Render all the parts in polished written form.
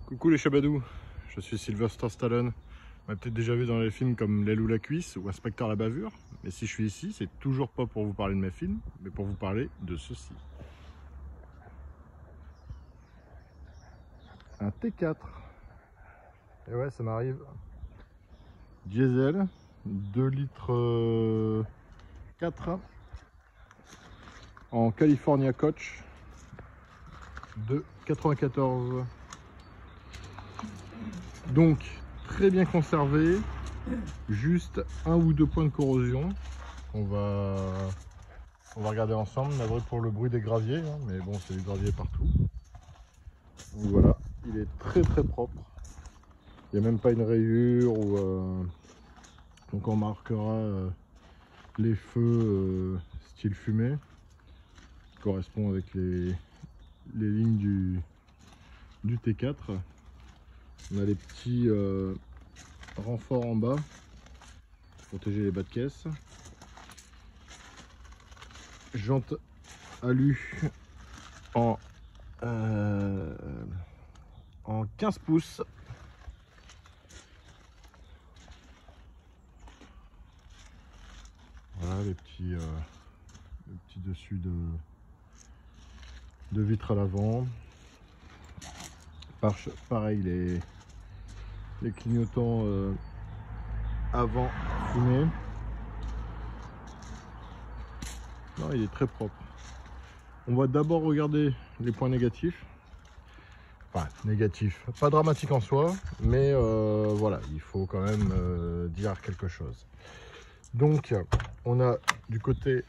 Coucou les chabadous, je suis Sylvester Stallone. On m'a peut-être déjà vu dans les films comme L'aile ou la cuisse ou Inspecteur la bavure. Mais si je suis ici, c'est toujours pas pour vous parler de mes films, mais pour vous parler de ceci. Un T4. Et ouais, ça m'arrive. Diesel, 2 litres 4 en California Coach de 94. Donc très bien conservé, juste 1 ou 2 points de corrosion. On va regarder ensemble. Navré pour le bruit des graviers, hein, mais bon, c'est du gravier partout. Donc voilà, il est très propre. Il n'y a même pas une rayure ou donc on marquera les feux style fumée, qui correspond avec les lignes du T4. On a les petits renforts en bas pour protéger les bas de caisse. Jante alu en 15 pouces. Voilà les petits dessus de vitres à l'avant. Pareil, les clignotants avant fumée. Non, il est très propre. On va d'abord regarder les points négatifs. Enfin, négatifs, pas dramatique en soi, mais voilà, il faut quand même dire quelque chose. Donc, on a du côté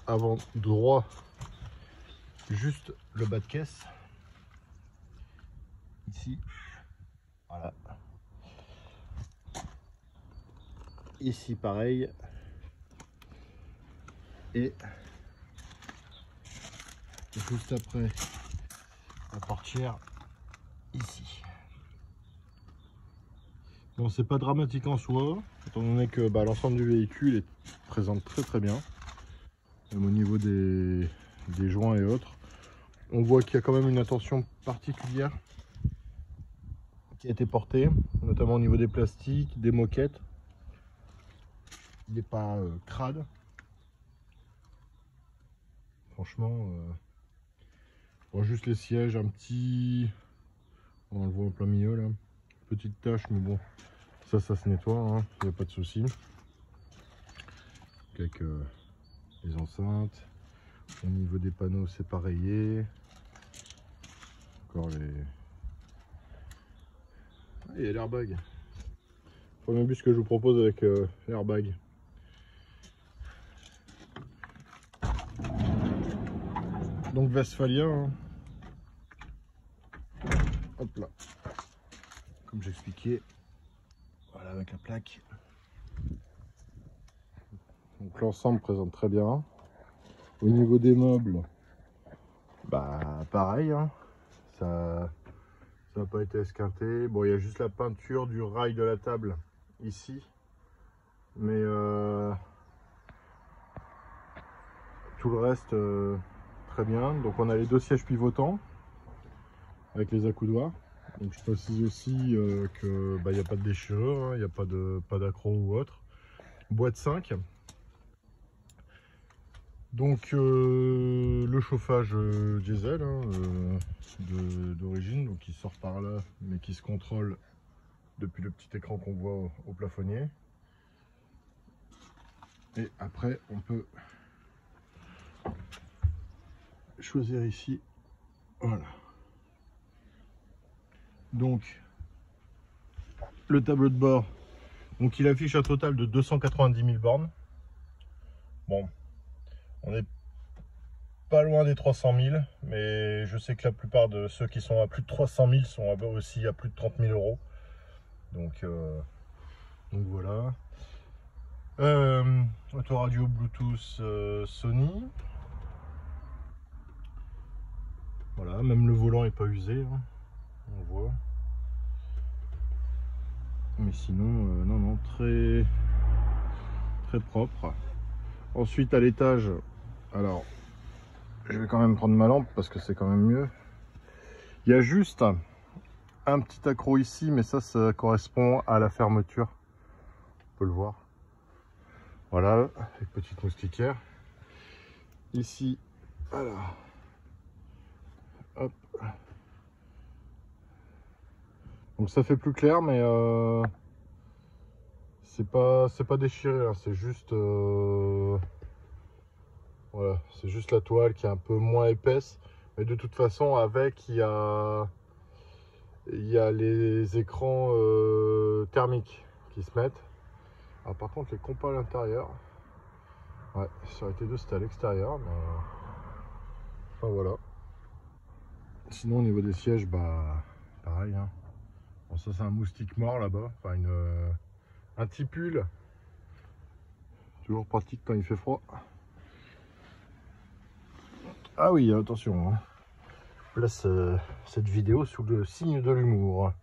avant droit juste le bas de caisse. Ici, voilà. Ici, pareil. Et juste après, la portière ici. Bon, c'est pas dramatique en soi, étant donné que l'ensemble du véhicule présente très bien. Même au niveau des joints et autres. On voit qu'il y a quand même une attention particulière qui a été portée, notamment au niveau des plastiques, des moquettes. Il n'est pas crade. Franchement, on voit juste les sièges, un petit... On le voit en plein milieu là. Petite tache, mais bon, ça se nettoie, hein, il n'y a pas de souci. Avec les enceintes. Au niveau des panneaux, c'est pareillé. Encore les... Ah, il y a l'airbag. Premier bus que je vous propose avec l'airbag. Donc Westphalia, hein. Hop là, comme j'expliquais, voilà avec la plaque. Donc l'ensemble présente très bien. Au niveau des meubles, pareil, hein. Ça n'a pas été esquinté. Bon, il y a juste la peinture du rail de la table ici, mais tout le reste très bien. Donc on a les 2 sièges pivotants avec les accoudoirs. Donc je précise aussi que il n'y a pas de déchirure, hein, il n'y a pas d'accroc ou autre. Boîte 5. Donc le chauffage diesel, hein, d'origine, donc qui sort par là, mais qui se contrôle depuis le petit écran qu'on voit au plafonnier. Et après on peut choisir ici, voilà. Donc le tableau de bord, donc il affiche un total de 290 000 bornes. Bon, on est pas loin des 300 000, mais je sais que la plupart de ceux qui sont à plus de 300 000 sont aussi à plus de 30 000 euros. Donc voilà. Autoradio Bluetooth Sony. Voilà, même le volant est pas usé, hein, on voit. Mais sinon, non, très propre. Ensuite à l'étage, alors je vais quand même prendre ma lampe parce que c'est quand même mieux. Il y a juste un petit accroc ici, mais ça correspond à la fermeture. On peut le voir. Voilà, avec petite moustiquaire. Ici, voilà. Hop. Donc ça fait plus clair, mais c'est pas déchiré, hein, c'est juste voilà, c'est juste la toile qui est un peu moins épaisse. Mais de toute façon, avec il y a les écrans thermiques qui se mettent. Alors, par contre, les compas à l'intérieur, ouais, ça aurait été deux, c'était à l'extérieur, mais enfin voilà. Sinon, au niveau des sièges, bah pareil, hein. Bon, ça c'est un moustique mort là-bas, enfin un tipule. Toujours pratique quand il fait froid. Ah oui, attention, hein. Je place cette vidéo sous le signe de l'humour.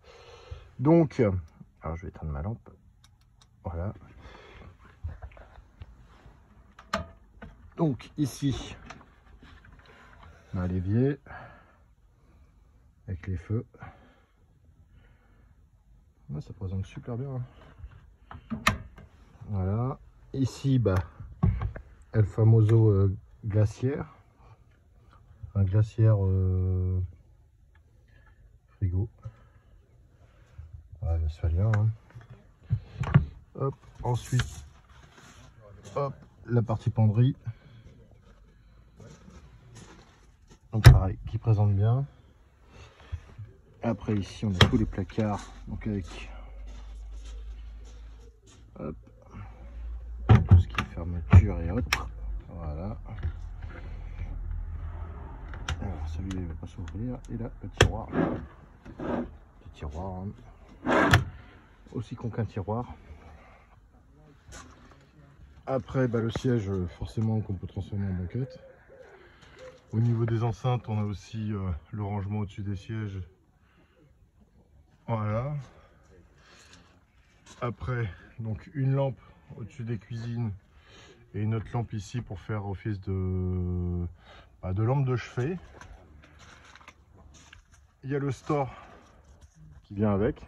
Donc, alors je vais éteindre ma lampe. Voilà. Donc ici, on a l'évier avec les feux. Ouais, ça présente super bien, hein. Voilà. Ici, bah, El Famoso glaciaire. Un glaciaire frigo. Ouais, westphalien, hein. Hop, ensuite, hop, la partie penderie. Donc pareil, qui présente bien. Après ici, on a tous les placards, donc avec hop, tout ce qui est fermeture et autres. Voilà. Alors celui-là il va pas s'ouvrir. Et là, le tiroir. Petit tiroir, hein. Aussi con qu'un tiroir. Après, bah, le siège, forcément, qu'on peut transformer en banquette. Au niveau des enceintes, on a aussi le rangement au-dessus des sièges. Voilà. Après, donc une lampe au-dessus des cuisines et une autre lampe ici pour faire office de lampe de chevet. Il y a le store qui vient avec.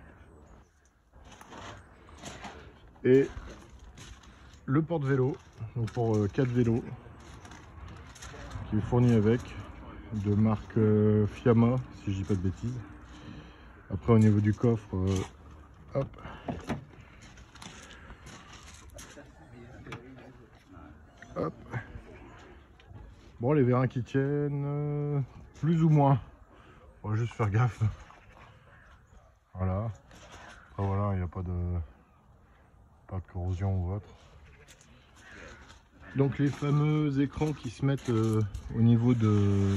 Et le porte-vélo, donc pour 4 vélos, qui est fourni avec, de marque Fiamma, si je dis pas de bêtises. Après au niveau du coffre, hop. Hop. Bon, les vérins qui tiennent, plus ou moins. On va juste faire gaffe. Voilà. Après voilà, il n'y a pas de corrosion ou autre. Donc les fameux écrans qui se mettent au niveau de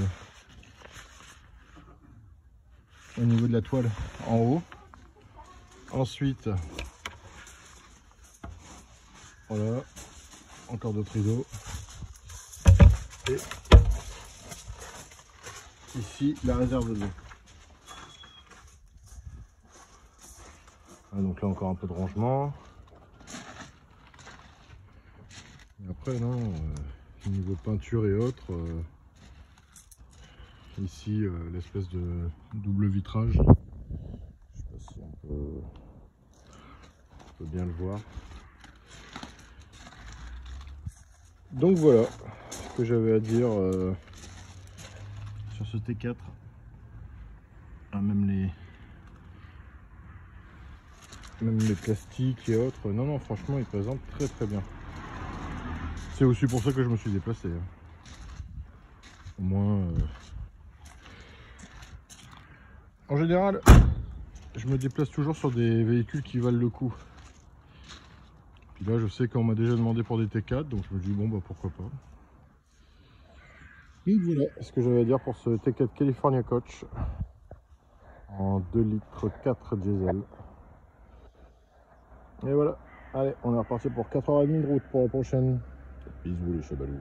la toile en haut. Ensuite, voilà, encore d'autres rideaux. Et ici la réserve d'eau. Donc là encore un peu de rangement. Et après non, niveau peinture et autres, ici l'espèce de double vitrage. Je sais pas si on peut bien le voir. Donc voilà ce que j'avais à dire sur ce T4. Ah, même les plastiques et autres. Non, franchement, il présente très très bien. C'est aussi pour ça que je me suis déplacé. Au moins, en général, je me déplace toujours sur des véhicules qui valent le coup. Puis là, je sais qu'on m'a déjà demandé pour des T4, donc je me dis bon, bah pourquoi pas. Donc voilà ce que j'avais à dire pour ce T4 California Coach en 2 litres 4 diesel. Et voilà, allez, on est reparti pour 4h30 de route pour la prochaine. Bisous les chabalous.